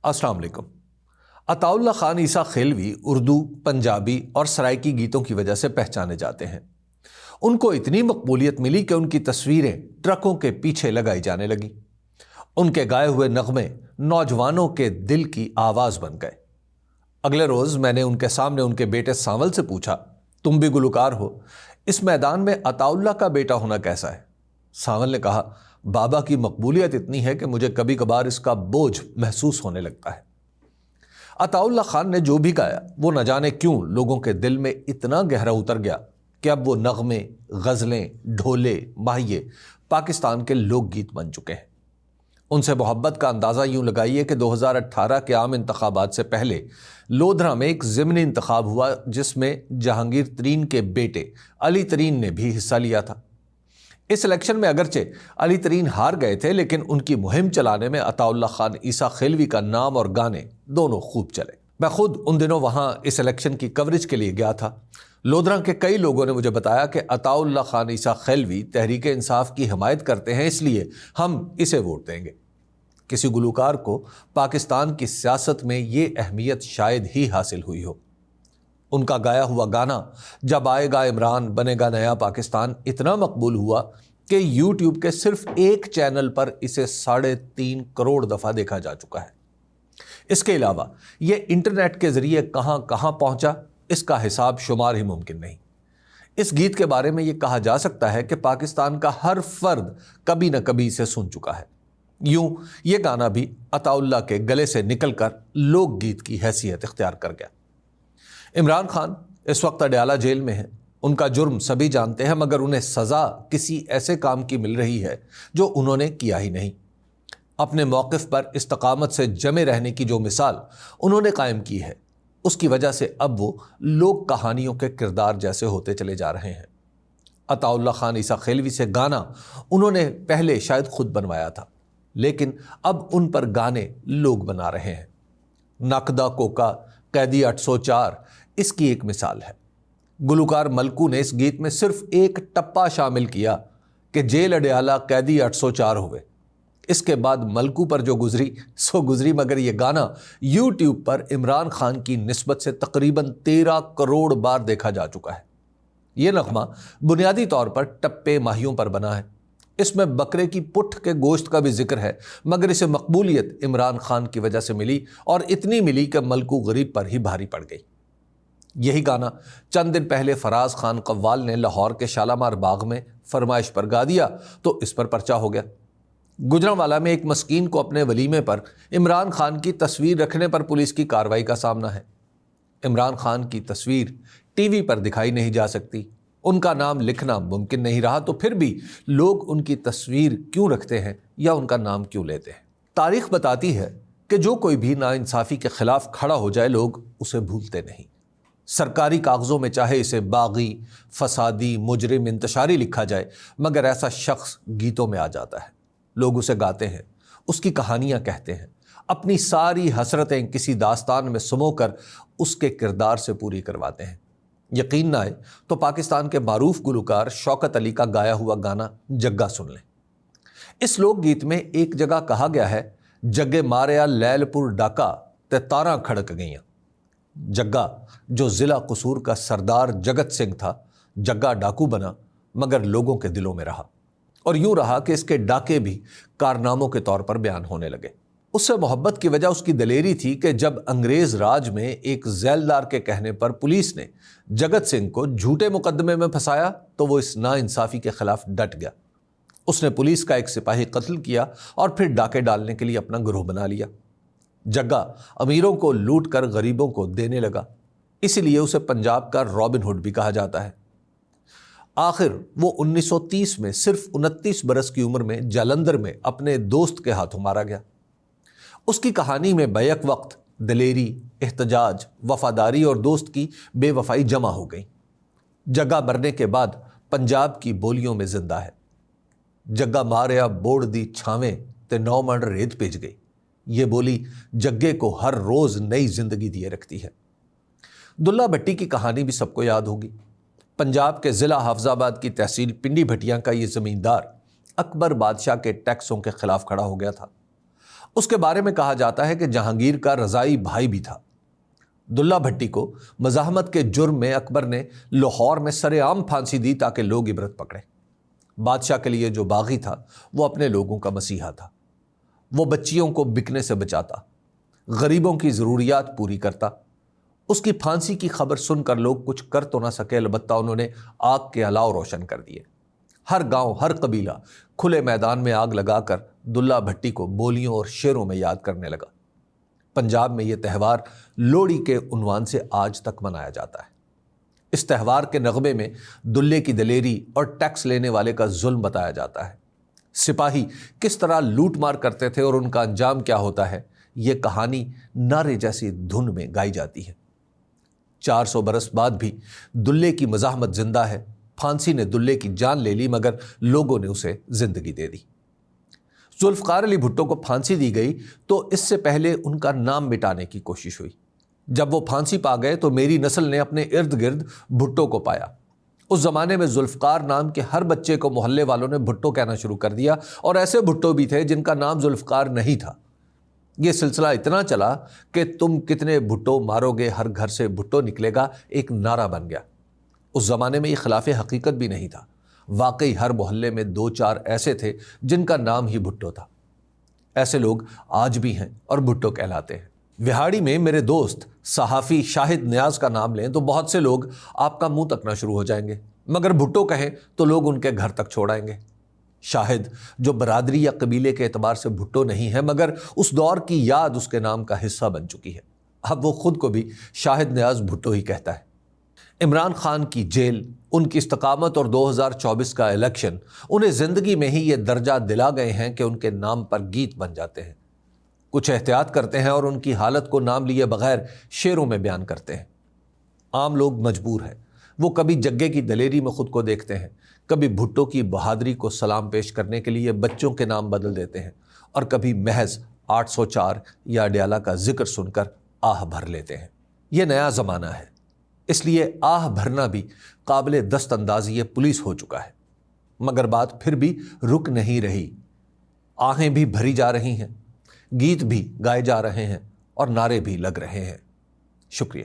السلام علیکم۔ عطاء اللہ خان عیسیٰ خیلوی اردو، پنجابی اور سرائکی گیتوں کی وجہ سے پہچانے جاتے ہیں۔ ان کو اتنی مقبولیت ملی کہ ان کی تصویریں ٹرکوں کے پیچھے لگائی جانے لگیں۔ ان کے گائے ہوئے نغمے نوجوانوں کے دل کی آواز بن گئے۔ اگلے روز میں نے ان کے سامنے ان کے بیٹے سانول سے پوچھا، تم بھی گلوکار ہو، اس میدان میں عطاء اللہ کا بیٹا ہونا کیسا ہے؟ سانول نے کہا، بابا کی مقبولیت اتنی ہے کہ مجھے کبھی کبھار اس کا بوجھ محسوس ہونے لگتا ہے۔ عطاء اللہ خان نے جو بھی گایا وہ نہ جانے کیوں لوگوں کے دل میں اتنا گہرا اتر گیا کہ اب وہ نغمے، غزلیں، ڈھولے، ماہیے پاکستان کے لوک گیت بن چکے ہیں۔ ان سے محبت کا اندازہ یوں لگائیے کہ 2018 کے عام انتخابات سے پہلے لودھرا میں ایک ضمنی انتخاب ہوا جس میں جہانگیر ترین کے بیٹے علی ترین نے بھی حصہ لیا تھا۔ اس الیکشن میں اگرچہ علی ترین ہار گئے تھے، لیکن ان کی مہم چلانے میں عطاء اللہ خان عیسیٰ خیلوی کا نام اور گانے دونوں خوب چلے۔ میں خود ان دنوں وہاں اس الیکشن کی کوریج کے لیے گیا تھا۔ لودھرا کے کئی لوگوں نے مجھے بتایا کہ عطاء اللہ خان عیسیٰ خیلوی تحریک انصاف کی حمایت کرتے ہیں، اس لیے ہم اسے ووٹ دیں گے۔ کسی گلوکار کو پاکستان کی سیاست میں یہ اہمیت شاید ہی حاصل ہوئی ہو۔ ان کا گایا ہوا گانا جب آئے گا عمران بنے گا نیا پاکستان اتنا مقبول ہوا کہ یوٹیوب کے صرف ایک چینل پر اسے 3.5 کروڑ دفعہ دیکھا جا چکا ہے۔ اس کے علاوہ یہ انٹرنیٹ کے ذریعے کہاں کہاں پہنچا، اس کا حساب شمار ہی ممکن نہیں۔ اس گیت کے بارے میں یہ کہا جا سکتا ہے کہ پاکستان کا ہر فرد کبھی نہ کبھی اسے سن چکا ہے۔ یوں یہ گانا بھی عطاء اللہ کے گلے سے نکل کر لوک گیت کی حیثیت اختیار کر گیا۔ عمران خان اس وقت اڈیالہ جیل میں ہیں۔ ان کا جرم سبھی جانتے ہیں، مگر انہیں سزا کسی ایسے کام کی مل رہی ہے جو انہوں نے کیا ہی نہیں۔ اپنے موقف پر استقامت سے جمے رہنے کی جو مثال انہوں نے قائم کی ہے، اس کی وجہ سے اب وہ لوک کہانیوں کے کردار جیسے ہوتے چلے جا رہے ہیں۔ عطاء اللہ خان عیسیٰ خیلوی سے گانا انہوں نے پہلے شاید خود بنوایا تھا، لیکن اب ان پر گانے لوگ بنا رہے ہیں۔ نقدہ کوکا، قیدی 804 اس کی ایک مثال ہے۔ گلوکار ملکو نے اس گیت میں صرف ایک ٹپا شامل کیا کہ جیل اڈیالہ قیدی 804 ہوئے۔ اس کے بعد ملکو پر جو گزری سو گزری، مگر یہ گانا یوٹیوب پر عمران خان کی نسبت سے تقریباً 13 کروڑ بار دیکھا جا چکا ہے۔ یہ نغمہ بنیادی طور پر ٹپے ماہیوں پر بنا ہے۔ اس میں بکرے کی پٹھ کے گوشت کا بھی ذکر ہے، مگر اسے مقبولیت عمران خان کی وجہ سے ملی، اور اتنی ملی کہ ملکو غریب پر ہی بھاری پڑ گئی۔ یہی گانا چند دن پہلے فراز خان قوال نے لاہور کے شالامار باغ میں فرمائش پر گا دیا تو اس پر پرچہ ہو گیا۔ گجرانوالہ میں ایک مسکین کو اپنے ولیمے پر عمران خان کی تصویر رکھنے پر پولیس کی کارروائی کا سامنا ہے۔ عمران خان کی تصویر ٹی وی پر دکھائی نہیں جا سکتی، ان کا نام لکھنا ممکن نہیں رہا، تو پھر بھی لوگ ان کی تصویر کیوں رکھتے ہیں یا ان کا نام کیوں لیتے ہیں؟ تاریخ بتاتی ہے کہ جو کوئی بھی ناانصافی کے خلاف کھڑا ہو جائے، لوگ اسے بھولتے نہیں۔ سرکاری کاغذوں میں چاہے اسے باغی، فسادی، مجرم، انتشاری لکھا جائے، مگر ایسا شخص گیتوں میں آ جاتا ہے۔ لوگ اسے گاتے ہیں، اس کی کہانیاں کہتے ہیں، اپنی ساری حسرتیں کسی داستان میں سمو کر اس کے کردار سے پوری کرواتے ہیں۔ یقین نہ آئے تو پاکستان کے معروف گلوکار شوکت علی کا گایا ہوا گانا جگا سن لیں۔ اس لوک گیت میں ایک جگہ کہا گیا ہے، جگے ماریا لیل پور ڈاکا تے تاراں کھڑک گئیاں۔ جگا جو ضلع قصور کا سردار جگت سنگھ تھا، جگا ڈاکو بنا مگر لوگوں کے دلوں میں رہا، اور یوں رہا کہ اس کے ڈاکے بھی کارناموں کے طور پر بیان ہونے لگے۔ اس سے محبت کی وجہ اس کی دلیری تھی کہ جب انگریز راج میں ایک ذیلدار کے کہنے پر پولیس نے جگت سنگھ کو جھوٹے مقدمے میں پھنسایا تو وہ اس ناانصافی کے خلاف ڈٹ گیا۔ اس نے پولیس کا ایک سپاہی قتل کیا اور پھر ڈاکے ڈالنے کے لیے اپنا گروہ بنا لیا۔ جگا امیروں کو لوٹ کر غریبوں کو دینے لگا، اسی لیے اسے پنجاب کا رابن ہوڈ بھی کہا جاتا ہے۔ آخر وہ 1930 میں صرف 29 برس کی عمر میں جالندھر میں اپنے دوست کے ہاتھوں مارا گیا۔ اس کی کہانی میں بیک وقت دلیری، احتجاج، وفاداری اور دوست کی بے وفائی جمع ہو گئی۔ جگا مرنے کے بعد پنجاب کی بولیوں میں زندہ ہے۔ جگا ماریا بوڑ دی چھاویں تے 9 من ریت بھیج گئی۔ یہ بولی جگے کو ہر روز نئی زندگی دیے رکھتی ہے۔ دلہ بھٹی کی کہانی بھی سب کو یاد ہوگی۔ پنجاب کے ضلع حافظ آباد کی تحصیل پنڈی بھٹیاں کا یہ زمیندار اکبر بادشاہ کے ٹیکسوں کے خلاف کھڑا ہو گیا تھا۔ اس کے بارے میں کہا جاتا ہے کہ جہانگیر کا رضائی بھائی بھی تھا۔ دلہ بھٹی کو مزاحمت کے جرم میں اکبر نے لاہور میں سرے عام پھانسی دی تاکہ لوگ عبرت پکڑیں۔ بادشاہ کے لیے جو باغی تھا وہ اپنے لوگوں کا مسیحا تھا۔ وہ بچیوں کو بکنے سے بچاتا، غریبوں کی ضروریات پوری کرتا۔ اس کی پھانسی کی خبر سن کر لوگ کچھ کر تو نہ سکے، البتہ انہوں نے آگ کے الاؤ روشن کر دیے۔ ہر گاؤں، ہر قبیلہ کھلے میدان میں آگ لگا کر دلہ بھٹی کو بولیوں اور شعروں میں یاد کرنے لگا۔ پنجاب میں یہ تہوار لوہڑی کے عنوان سے آج تک منایا جاتا ہے۔ اس تہوار کے نغمے میں دلے کی دلیری اور ٹیکس لینے والے کا ظلم بتایا جاتا ہے۔ سپاہی کس طرح لوٹ مار کرتے تھے اور ان کا انجام کیا ہوتا ہے، یہ کہانی نعرے جیسی دھن میں گائی جاتی ہے۔ 400 برس بعد بھی دلے کی مزاحمت زندہ ہے۔ پھانسی نے دلے کی جان لے لی مگر لوگوں نے اسے زندگی دے دی۔ ذوالفقار علی بھٹو کو پھانسی دی گئی تو اس سے پہلے ان کا نام مٹانے کی کوشش ہوئی۔ جب وہ پھانسی پا گئے تو میری نسل نے اپنے ارد گرد بھٹو کو پایا۔ اس زمانے میں ذوالفقار نام کے ہر بچے کو محلے والوں نے بھٹو کہنا شروع کر دیا، اور ایسے بھٹو بھی تھے جن کا نام ذوالفقار نہیں تھا۔ یہ سلسلہ اتنا چلا کہ تم کتنے بھٹو مارو گے، ہر گھر سے بھٹو نکلے گا ایک نعرہ بن گیا۔ اس زمانے میں یہ خلاف حقیقت بھی نہیں تھا۔ واقعی ہر محلے میں 2-4 ایسے تھے جن کا نام ہی بھٹو تھا۔ ایسے لوگ آج بھی ہیں اور بھٹو کہلاتے ہیں۔ وہاڑی میں میرے دوست صحافی شاہد نیاز کا نام لیں تو بہت سے لوگ آپ کا منہ تکنا شروع ہو جائیں گے، مگر بھٹو کہیں تو لوگ ان کے گھر تک چھوڑ آئیں گے۔ شاہد جو برادری یا قبیلے کے اعتبار سے بھٹو نہیں ہے، مگر اس دور کی یاد اس کے نام کا حصہ بن چکی ہے۔ اب وہ خود کو بھی شاہد نیاز بھٹو ہی کہتا ہے۔ عمران خان کی جیل، ان کی استقامت اور 2024 کا الیکشن انہیں زندگی میں ہی یہ درجہ دلا گئے ہیں کہ ان کے نام پر گیت بن جاتے ہیں۔ کچھ احتیاط کرتے ہیں اور ان کی حالت کو نام لیے بغیر شعروں میں بیان کرتے ہیں۔ عام لوگ مجبور ہیں، وہ کبھی جگے کی دلیری میں خود کو دیکھتے ہیں، کبھی بھٹو کی بہادری کو سلام پیش کرنے کے لیے بچوں کے نام بدل دیتے ہیں، اور کبھی محض 804 یا اڈیالہ کا ذکر سن کر آہ بھر لیتے ہیں۔ یہ نیا زمانہ ہے، اس لیے آہ بھرنا بھی قابل دست اندازی پولیس ہو چکا ہے۔ مگر بات پھر بھی رک نہیں رہی، آہیں بھی بھری جا رہی ہیں، گیت بھی گائے جا رہے ہیں اور نعرے بھی لگ رہے ہیں۔ شکریہ۔